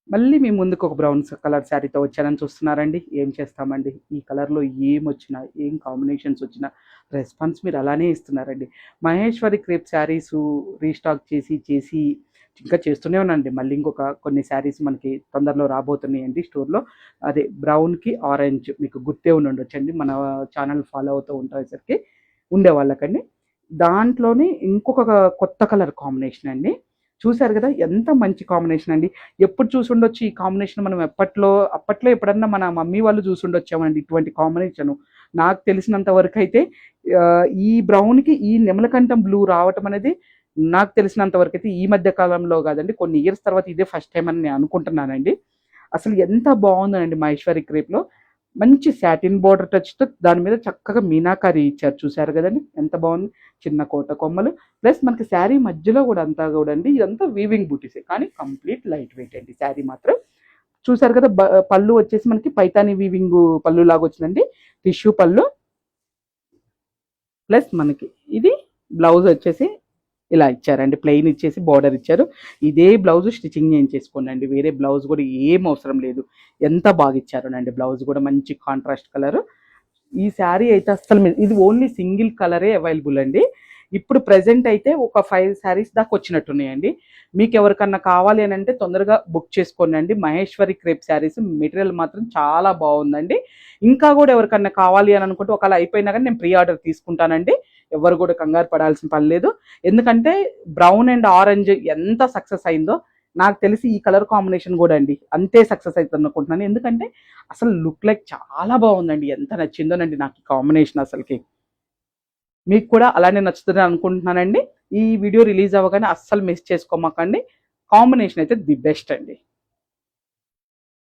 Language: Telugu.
మళ్ళీ మీ ముందుకు ఒక బ్రౌన్ కలర్ శారీతో వచ్చానని చూస్తున్నారండి. ఏం చేస్తామండి, ఈ కలర్‌లో ఏమొచ్చినా, ఏం కాంబినేషన్స్ వచ్చినా రెస్పాన్స్ మీరు అలానే ఇస్తున్నారండి. మహేశ్వరి క్రేప్ శారీసు రీస్టాక్ చేసి ఇంకా చేస్తూనే ఉన్నానండి. మళ్ళీ ఇంకొక కొన్ని శారీస్ మనకి తొందరలో రాబోతున్నాయండి స్టోర్‌లో. అదే బ్రౌన్‌కి ఆరెంజ్ మీకు గుర్తే ఉండుండొచ్చండి. మన ఛానల్ ఫాలో అవుతూ ఉండేసరికి ఉండేవాళ్ళకండి. దాంట్లోనే ఇంకొక కొత్త కలర్ కాంబినేషన్ అండి. చూసారు కదా! ఎంత మంచి కాంబినేషన్ అండి. ఎప్పుడు చూసుండొచ్చు ఈ కాంబినేషన్ మనం అప్పట్లో ఎప్పుడన్నా మన మమ్మీ వాళ్ళు చూసుండొచ్చేమోనండి ఇటువంటి కాంబినేషను. నాకు తెలిసినంత వరకైతే ఈ బ్రౌన్‌కి ఈ నెమలకంఠం బ్లూ రావటం అనేది నాకు తెలిసినంత వరకైతే ఈ మధ్య కాలంలో కాదండి. కొన్ని ఇయర్స్ తర్వాత ఇదే ఫస్ట్ టైమ్ అని నేను అనుకుంటున్నానండి. అసలు ఎంత బావుందోనండి మహేశ్వరి క్రేప్‌లో. మంచి సాటిన్ బోర్డర్ టచ్‌తో దాని మీద చక్కగా మీనాకరి ఇచ్చారు. చూసారు గదండీ! ఎంత బావుంది. చిన్న కోట కొమ్మలు ప్లస్ మనకి శారీ మధ్యలో గూడా అంతా గూడా అండి ఇదంతా వీవింగ్ బూటీసే. కానీ కంప్లీట్ లైట్ వెయిట్ అండి శారీ మాత్రం. చూసారు కదా! పళ్ళు వచ్చేసి మనకి పైతాని వీవింగు పళ్ళులాగా వచ్చిందండి. టిష్యూ పళ్ళు ప్లస్ మనకి ఇది బ్లౌజ్ వచ్చేసి ఇలా ఇచ్చారండి. ప్లెయిన్ ఇచ్చేసి బార్డర్ ఇచ్చారు. ఇదే బ్లౌజ్ స్టిచ్చింగ్ చేయించేసుకోండి. వేరే బ్లౌజ్ కూడా ఏం అవసరం లేదు. ఎంత బాగా ఇచ్చారోనండి. బ్లౌజ్ కూడా మంచి కాంట్రాస్ట్ కలర్. ఈ శారీ అయితే అస్సలు ఇది ఓన్లీ సింగిల్ కలరే అవైలబుల్ అండి. ఇప్పుడు ప్రెజెంట్ అయితే ఒక 5 శారీస్ దాకా వచ్చినట్టున్నాయండి. మీకు ఎవరికన్నా కావాలి అని అంటే తొందరగా బుక్ చేసుకోండి. మహేశ్వరి క్రేప్ శారీస్ మెటీరియల్ మాత్రం చాలా బాగుందండి. ఇంకా కూడా ఎవరికన్నా కావాలి అని అనుకుంటే ఒకవేళ అయిపోయినా కానీ నేను ప్రీ ఆర్డర్ తీసుకుంటానండి. ఎవరు కూడా కంగారు పడాల్సిన పని లేదు. ఎందుకంటే బ్రౌన్ అండ్ ఆరెంజ్ ఎంత సక్సెస్ అయిందో నాకు తెలిసి ఈ కలర్ కాంబినేషన్ కూడా అండి అంతే సక్సెస్ అవుతుంది అనుకుంటున్నాను. ఎందుకంటే అసలు లుక్ లైక్ చాలా బాగుందండి. ఎంత నచ్చిందోనండి నాకు ఈ కాంబినేషన్ అసలుకి. మీకు కూడా అలానే నచ్చుతుందని అనుకుంటున్నానండి. ఈ వీడియో రిలీజ్ అవ్వగానే అస్సలు మిస్ చేసుకోమాకండి. కాంబినేషన్ అయితే ది బెస్ట్ అండి.